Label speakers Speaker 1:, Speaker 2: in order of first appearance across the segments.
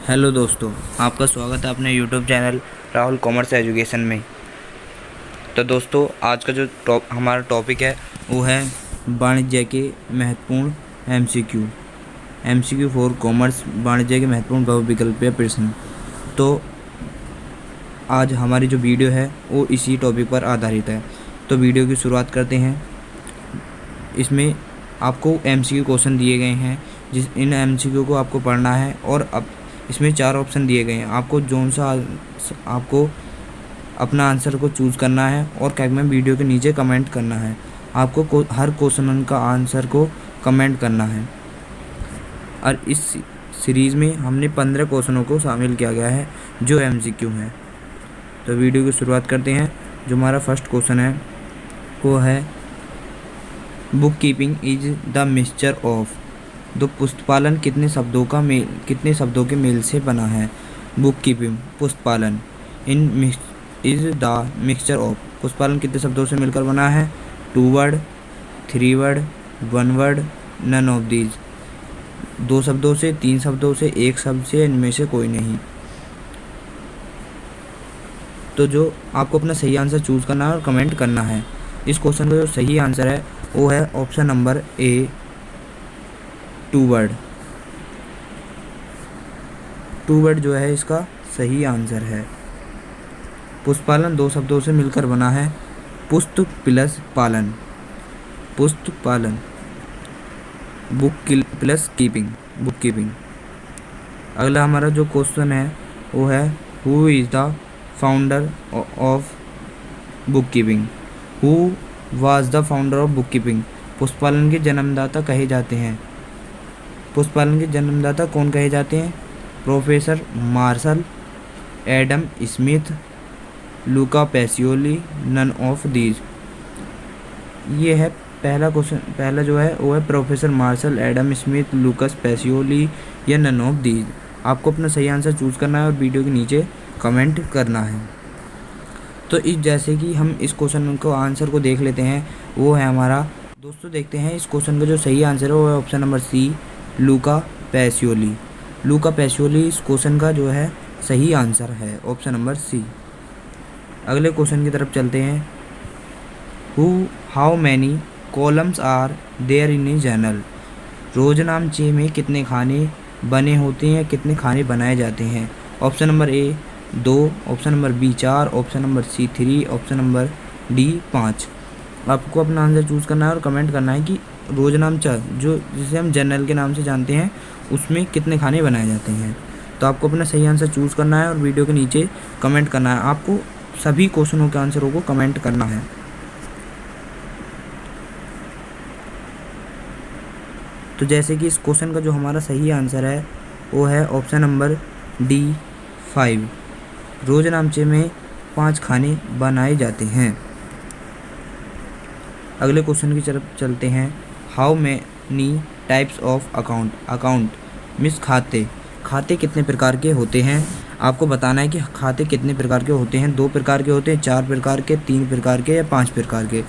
Speaker 1: Hello दोस्तों, आपका स्वागत है अपने YouTube channel Rahul commerce education में। तो दोस्तों, आज का जो हमारा टॉपिक है वो है वाणिज्य के महत्वपूर्ण एमसीक्यू फॉर कॉमर्स, वाणिज्य के महत्वपूर्ण बहुविकल्पीय प्रश्न। तो आज हमारी जो वीडियो है वो इसी टॉपिक पर आधारित है। तो वीडियो की शुरुआत करते हैं। इसमें आपको एमसीक्यू क्वेश्चन दिए गए हैं, इन एमसीक्यू को आपको पढ़ना है। और अब इसमें 4 ऑप्शन दिए गए हैं, आपको आपको अपना आंसर को चूज़ करना है और क्या में वीडियो के नीचे कमेंट करना है। आपको हर क्वेश्चन का आंसर को कमेंट करना है। और इस सीरीज़ में हमने 15 क्वेश्चनों को शामिल किया गया है जो एमसीक्यू हैं। तो वीडियो की शुरुआत करते हैं। जो हमारा फर्स्ट क्वेश्चन है वो है bookkeeping is the mixture of. तो पुस्तपालन कितने शब्दों के मेल से बना है। बुक कीपिंग, पुस्तपालन, इज द मिक्सचर ऑफ। पुस्तपालन कितने शब्दों से मिलकर बना है। 2 word, 3 word, 1 word, none of these. 2 शब्दों से, 3 शब्दों से, 1 शब्द से, इनमें से कोई नहीं। तो जो आपको अपना सही आंसर चूज़ करना है और कमेंट करना है। इस क्वेश्चन का जो सही आंसर है वो है option number A, 2 word. 2 word जो है इसका सही आंसर है। पुस्तपालन 2 शब्दों से मिलकर बना है। पुस्त प्लस पालन, पुस्तपालन। Book plus keeping, bookkeeping. अगला हमारा जो क्वेश्चन है वो है who is the founder of bookkeeping. Who was the founder of bookkeeping. पुस्तपालन के जन्मदाता कहे जाते हैं। पुस्तपालन के जन्मदाता कौन कहे जाते हैं। Professor Marshall, Adam Smith, Luca Pacioli, none of these. ये है पहला क्वेश्चन। पहला जो है वो है professor Marshall, Adam Smith, Lucas Pacioli या नन ऑफ दीज। आपको अपना सही आंसर चूज़ करना है और वीडियो के नीचे कमेंट करना है। तो इस जैसे कि हम इस क्वेश्चन को आंसर को देख लेते हैं, वो है हमारा दोस्तों, देखते हैं इस क्वेश्चन का जो सही आंसर है वो है ऑप्शन नंबर सी, लूका पैसियोली। लूका पैसियोली इस क्वेश्चन का जो है सही आंसर है, ऑप्शन नंबर सी। अगले क्वेश्चन की तरफ चलते हैं। How many columns are there in a journal. रोजनामचे में कितने खाने बने होते हैं, कितने खाने बनाए जाते हैं। Option number A 2, option number B 4, option number C 3, option number D 5। आपको अपना आंसर चूज़ करना है और कमेंट करना है कि रोजनामचा जो जिसे हम जर्नल के नाम से जानते हैं उसमें कितने खाने बनाए जाते हैं। तो आपको अपना सही आंसर चूज़ करना है और वीडियो के नीचे कमेंट करना है। आपको सभी क्वेश्चनों के आंसरों को कमेंट करना है। तो जैसे कि इस क्वेश्चन का जो हमारा सही आंसर है वो है ऑप्शन नंबर डी 5। रोजनामचे में 5 खाने बनाए जाते हैं। अगले क्वेश्चन की तरफ चलते हैं। How many types of account means खाते कितने प्रकार के होते हैं। आपको बताना है कि खाते कितने प्रकार के होते हैं। 2 प्रकार के होते हैं, 4 प्रकार के, 3 प्रकार के या 5 प्रकार के।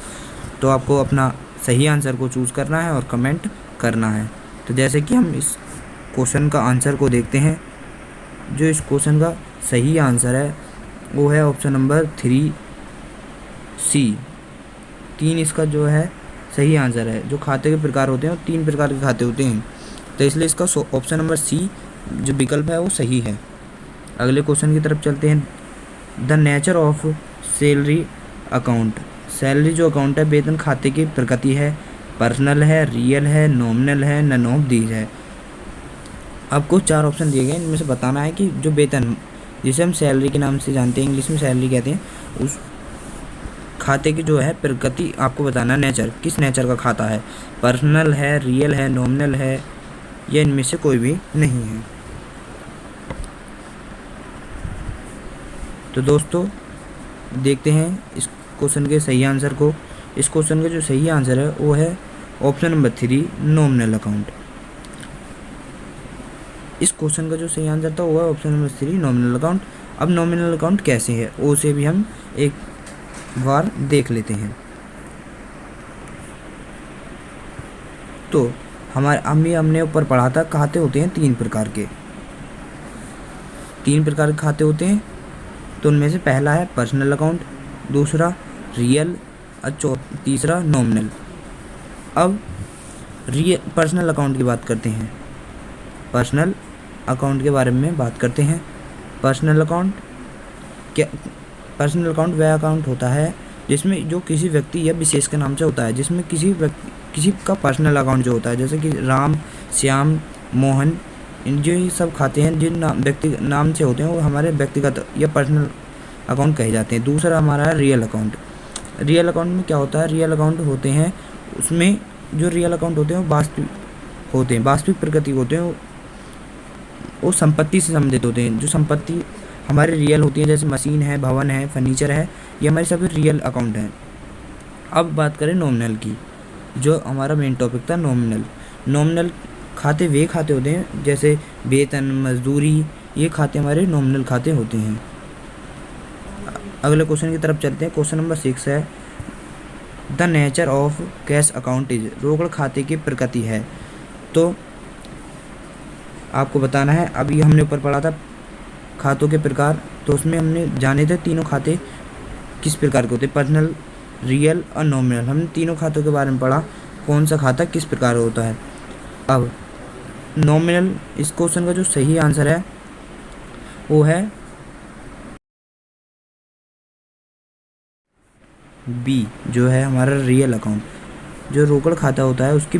Speaker 1: तो आपको अपना सही आंसर को चूज़ करना है और कमेंट करना है। तो जैसे कि हम इस क्वेश्चन का आंसर को देखते हैं। जो इस क्वेश्चन का सही आंसर है वो है ऑप्शन नंबर 3 सी। 3 इसका जो है सही आंसर है। जो खाते के प्रकार होते हैं वो 3 प्रकार के खाते होते हैं, तो इसलिए इसका ऑप्शन नंबर सी जो विकल्प है वो सही है। अगले क्वेश्चन की तरफ चलते हैं। The nature of salary account. Salary जो अकाउंट है, वेतन खाते की प्रकृति है। पर्सनल है, रियल है, नॉमिनल है, नन ऑफ दीज है। आपको 4 ऑप्शन दिए गए, इनमें से बताना है कि जो वेतन जिसे हम सैलरी के नाम से जानते हैं, इंग्लिश में सैलरी कहते हैं, उस खाते की जो है प्रकृति आपको बताना है। नेचर, किस नेचर का खाता है। पर्सनल है, रियल है, नॉमिनल है या इनमें से कोई भी नहीं है। तो दोस्तों देखते हैं इस क्वेश्चन के सही आंसर को। इस क्वेश्चन का जो सही आंसर है वो है ऑप्शन नंबर 3 नॉमिनल अकाउंट। इस क्वेश्चन का जो सही आंसर था वो है ऑप्शन नंबर 3 नॉमिनल अकाउंट। अब नॉमिनल अकाउंट कैसे है उसे भी हम एक बार देख लेते हैं। तो हमने ऊपर पढ़ा था खाते होते हैं 3 प्रकार के। 3 प्रकार के खाते होते हैं, तो उनमें से पहला है पर्सनल अकाउंट, दूसरा रियल और तीसरा नॉमिनल। अब पर्सनल अकाउंट की बात करते हैं। पर्सनल अकाउंट के बारे में बात करते हैं। पर्सनल अकाउंट वह अकाउंट होता है जिसमें जो किसी व्यक्ति या विशेष के नाम से होता है, जिसमें किसी का पर्सनल अकाउंट जो होता है, जैसे कि राम, श्याम, मोहन, जो ये सब खाते हैं जिन व्यक्ति नाम से होते हैं वो हमारे व्यक्तिगत या पर्सनल अकाउंट कहे जाते हैं। दूसरा हमारा है रियल अकाउंट। रियल अकाउंट में क्या होता है? रियल अकाउंट होते हैं, उसमें जो रियल अकाउंट होते हैं वो वास्तविक प्रकृति होते हैं, वो संपत्ति से संबंधित होते हैं। जो संपत्ति हमारे रियल होती है, जैसे मशीन है, भवन है, फर्नीचर है, ये हमारे सभी रियल अकाउंट हैं। अब बात करें नॉमिनल की, जो हमारा मेन टॉपिक था नॉमिनल। नॉमिनल खाते वे खाते होते हैं जैसे वेतन, मजदूरी, ये खाते हमारे नॉमिनल खाते होते हैं। अगले क्वेश्चन की तरफ चलते हैं। क्वेश्चन नंबर 6 है the nature of cash account is. रोकड़ खाते की प्रकृति है। तो आपको बताना है, अभी हमने ऊपर पढ़ा था खातों के प्रकार, तो उसमें हमने जाने थे तीनों खाते किस प्रकार के होते हैं, पर्सनल, रियल और नॉमिनल। हमने तीनों खातों के बारे में पढ़ा, कौन सा खाता किस प्रकार होता है। अब नॉमिनल, इस क्वेश्चन का जो सही आंसर है वो है बी, जो है हमारा रियल अकाउंट। जो रोकड़ खाता होता है उसे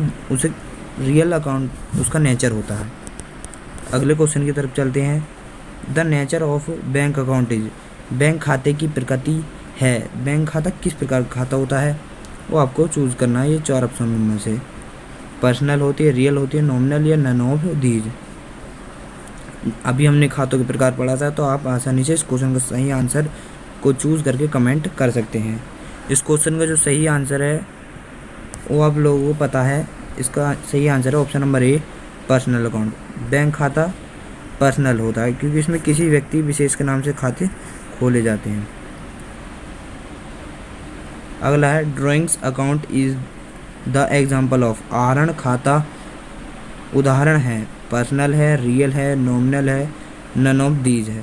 Speaker 1: रियल अकाउंट उसका नेचर होता है। अगले क्वेश्चन की तरफ चलते हैं। The nature of bank account is. Bank खाते की प्रकृति है। बैंक खाता किस प्रकार का खाता होता है वो आपको चूज़ करना है। ये 4 ऑप्शन में से पर्सनल होती है, रियल होती है, नॉमिनल या नन ऑफ दीज। अभी हमने खातों के प्रकार पढ़ा था, तो आप आसानी से इस क्वेश्चन का सही आंसर को चूज़ करके कमेंट कर सकते हैं। इस क्वेश्चन का जो सही आंसर है वो आप लोगों को पता है। इसका सही आंसर है ऑप्शन नंबर ए, पर्सनल अकाउंट। बैंक खाता पर्सनल होता है क्योंकि इसमें किसी व्यक्ति विशेष के नाम से खाते खोले जाते हैं। अगला है drawings account is the example of. आहरण खाता उदाहरण है, पर्सनल है, रियल है, नॉमिनल है, नन ऑफ दीज है।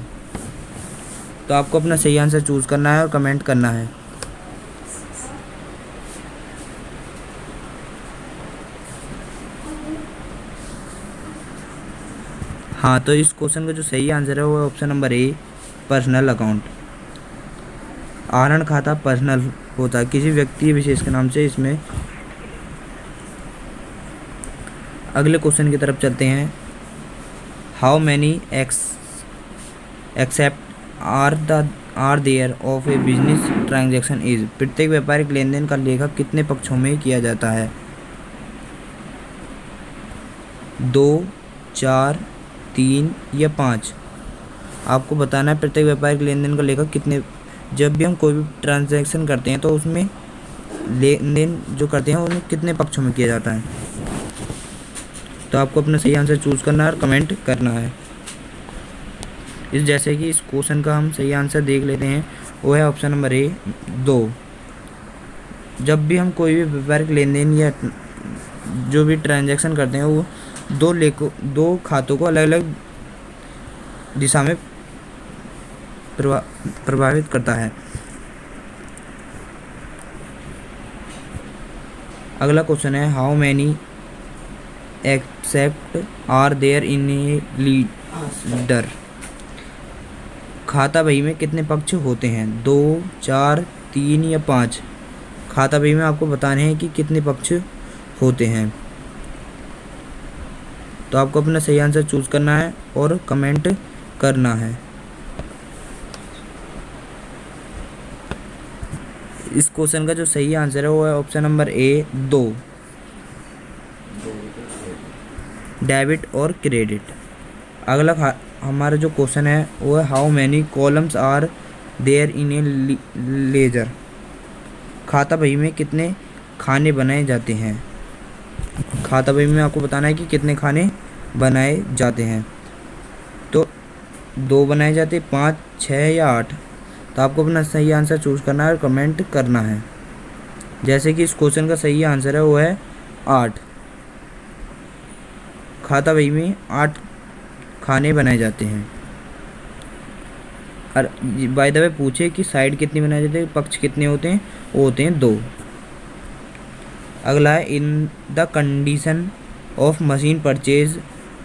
Speaker 1: तो आपको अपना सही आंसर चूज़ करना है और कमेंट करना है। हाँ, तो इस क्वेश्चन का जो सही आंसर है वो ऑप्शन नंबर ए, पर्सनल अकाउंट। आहरण खाता पर्सनल होता है, किसी व्यक्ति विशेष के नाम से इसमें। अगले क्वेश्चन की तरफ चलते हैं। हाउ मैनी एक्सेप्ट are there of a business transaction is. प्रत्येक व्यापारिक लेन देन का लेखा कितने पक्षों में किया जाता है? 2, 4, 3 या 5। आपको बताना है प्रत्येक व्यापारिक लेन देन का लेखा कितने। जब भी हम कोई भी ट्रांजैक्शन करते हैं तो उसमें लेन देन जो करते हैं उन्हें कितने पक्षों में किया जाता है। तो आपको अपना सही आंसर चूज़ करना है और कमेंट करना है। जैसे कि इस क्वेश्चन का हम सही आंसर देख लेते हैं, वो है ऑप्शन नंबर ए, 2। जब भी हम कोई भी व्यापारिक लेन देन या जो भी ट्रांजैक्शन करते हैं वो दो खातों को अलग अलग दिशा में प्रभावित करता है। अगला क्वेश्चन है हाउ मैनी एक्सेप्ट are there in a ledger. खाता बही में कितने पक्ष होते हैं? 2, 4, 3 या 5। खाता बही में आपको बताने हैं कि कितने पक्ष होते हैं। तो आपको अपना सही आंसर चूज़ करना है और कमेंट करना है। इस क्वेश्चन का जो सही आंसर है वो है ऑप्शन नंबर ए, 2, डेबिट और क्रेडिट। अगला हमारा जो क्वेश्चन है वो है how many columns are there in a ledger. खाता बही में कितने खाने बनाए जाते हैं? खाता बही में आपको बताना है कि कितने खाने बनाए जाते हैं। तो 2 बनाए जाते, 5, 6 या 8। तो आपको अपना सही आंसर चूज़ करना है और कमेंट करना है। जैसे कि इस क्वेश्चन का सही आंसर है वो है 8। खाता बही में 8 खाने बनाए जाते हैं। और बाय द वे पूछे कि साइड कितनी बनाई जाती है, पक्ष कितने होते हैं, वो होते हैं 2। अगला है in the condition of machine purchase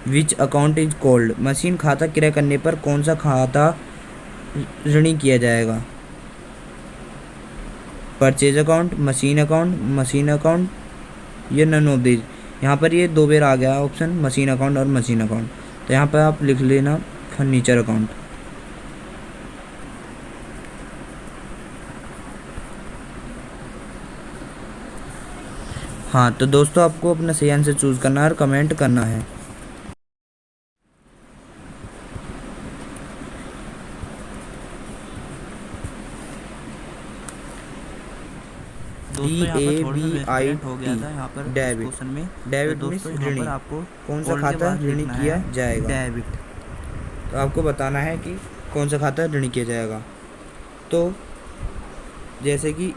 Speaker 1: which account is called. Machine खाता क्रय करने पर कौन सा खाता ऋणी किया जाएगा? परचेज अकाउंट, मशीन अकाउंट या नन ऑफ दिस। यहाँ पर ये 2 बार आ गया ऑप्शन, मशीन अकाउंट और मशीन अकाउंट। तो यहाँ पर आप लिख लेना फर्नीचर अकाउंट। हाँ, तो दोस्तों आपको अपना सही आंसर चूज करना है और कमेंट करना है।
Speaker 2: दोस्तों यहाँ पर थोड़ा सा
Speaker 1: DABIT
Speaker 2: हो गया था यहाँ पर
Speaker 1: डेबिट।
Speaker 2: क्वेश्चन में।
Speaker 1: डेबिट
Speaker 2: तो
Speaker 1: मीन्स
Speaker 2: दोस्तों यहाँ
Speaker 1: ऋणी।
Speaker 2: पर आपको
Speaker 1: कौन सा
Speaker 2: बोल्ड के
Speaker 1: खाता
Speaker 2: बाद
Speaker 1: ऋणी
Speaker 2: लिखना
Speaker 1: किया
Speaker 2: है
Speaker 1: जाएगा?
Speaker 2: डेबिट।
Speaker 1: तो आपको बताना है कि कौन सा खाता ऋणी किया जाएगा। तो जैसे कि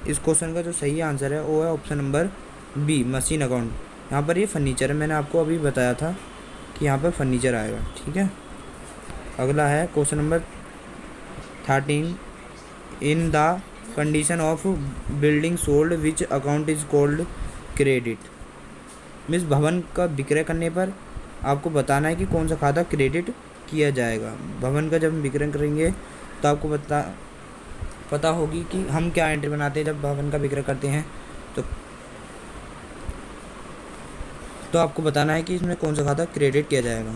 Speaker 1: इस क्वेश्चन का जो सही आंसर है वो है option number B, machine account. यहाँ पर ये फर्नीचर है, मैंने आपको अभी बताया था कि यहाँ पर फर्नीचर आएगा। ठीक है, अगला है question number 13। In the condition of building sold which account is called credit. Means भवन का विक्रय करने पर आपको बताना है कि कौन सा खाता क्रेडिट किया जाएगा। भवन का जब हम विक्रय करेंगे तो आपको पता होगी कि हम क्या एंट्री बनाते हैं जब भवन का विक्रय करते हैं। तो आपको बताना है कि इसमें कौन सा खाता क्रेडिट किया जाएगा।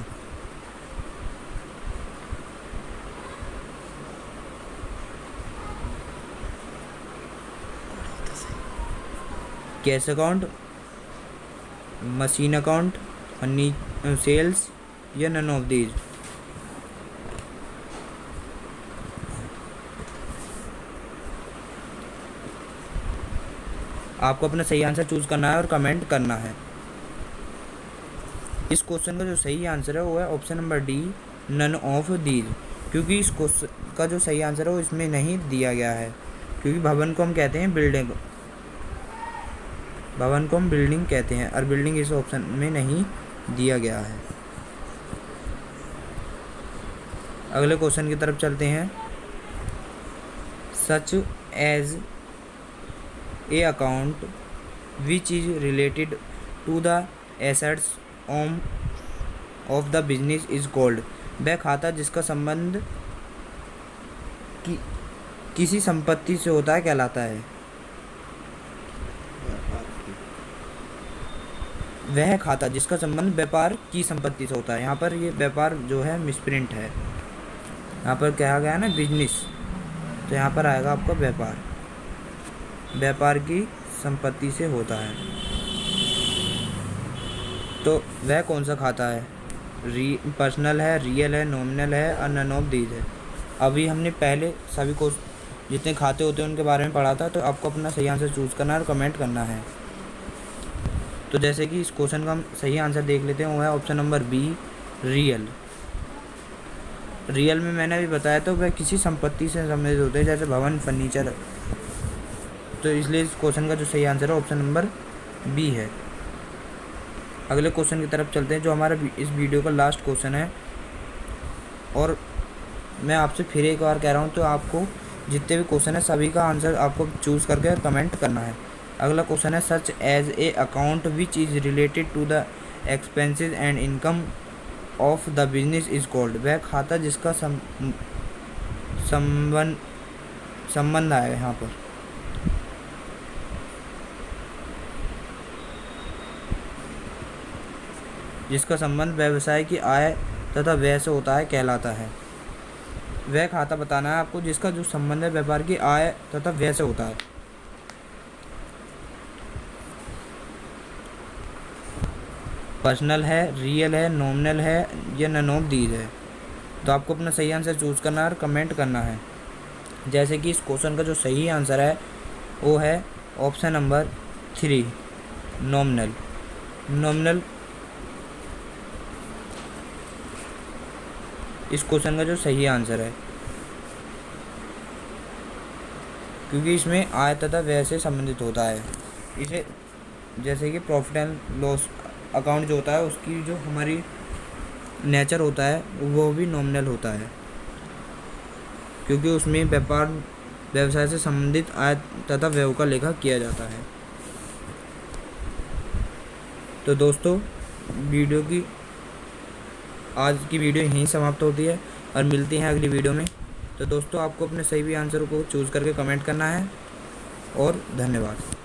Speaker 1: Cash account, machine account, sales या नन ऑफ दीज। आपको अपना सही आंसर चूज करना है और कमेंट करना है। इस क्वेश्चन का जो सही आंसर है वो है option number D, none of these. क्योंकि इस क्वेश्चन का जो सही आंसर है वो इसमें नहीं दिया गया है, क्योंकि भवन को हम कहते हैं बिल्डिंग, भवन को हम बिल्डिंग कहते हैं और बिल्डिंग इस ऑप्शन में नहीं दिया गया है। अगले क्वेश्चन की तरफ चलते हैं। Such as a account which is related to the assets of the business is called. वह खाता जिसका संबंध किसी संपत्ति से होता है कहलाता है। वह खाता जिसका संबंध व्यापार की संपत्ति से होता है। यहाँ पर ये व्यापार जो है मिसप्रिंट है, यहाँ पर कहा गया है ना बिजनेस, तो यहाँ पर आएगा आपका व्यापार, व्यापार की संपत्ति से होता है। तो वह कौन सा खाता है? पर्सनल है, रियल है, नॉमिनल है और नन ऑफ दीज है। अभी हमने पहले सभी को जितने खाते होते हैं उनके बारे में पढ़ा था। तो आपको अपना सही आंसर चूज़ करना है और कमेंट करना है। तो जैसे कि इस क्वेश्चन का हम सही आंसर देख लेते हैं, वो है option number B, real. Real में मैंने अभी बताया तो वह किसी संपत्ति से संबंधित होते हैं, जैसे भवन, फर्नीचर। तो इसलिए इस क्वेश्चन का जो सही आंसर है ऑप्शन नंबर बी है। अगले क्वेश्चन की तरफ चलते हैं, जो हमारा इस वीडियो का लास्ट क्वेश्चन है। और मैं आपसे फिर एक बार कह रहा हूँ, तो आपको जितने भी क्वेश्चन है सभी का आंसर आपको चूज़ करके कमेंट करना है। अगला क्वेश्चन है, such as a account which is related to the expenses and income of the business is called. वह खाता जिसका संबंध आएगा यहाँ पर। जिसका संबंध व्यवसाय की आय तथा व्यय से होता है कहलाता है। वह खाता बताना है आपको जिसका जो संबंध है व्यापार की आय तथा व्यय से होता है। पर्सनल है, रियल है, नॉमिनल है या नन ऑफ दीज है। तो आपको अपना सही आंसर चूज़ करना है और कमेंट करना है। जैसे कि इस क्वेश्चन का जो सही आंसर है वो है ऑप्शन नंबर 3, नॉमिनल। नॉमिनल इस क्वेश्चन का जो सही आंसर है, क्योंकि इसमें आय तथा व्यय से संबंधित होता है। इसे जैसे कि प्रॉफिट एंड लॉस अकाउंट जो होता है उसकी जो हमारी नेचर होता है वो भी नॉमिनल होता है। क्योंकि उसमें व्यापार व्यवसाय से संबंधित आय तथा व्यय का लेखा किया जाता है। तो दोस्तों, आज की वीडियो यहीं समाप्त होती है और मिलती हैं अगली वीडियो में। तो दोस्तों, आपको अपने सही भी आंसर को चूज़ करके कमेंट करना है और धन्यवाद।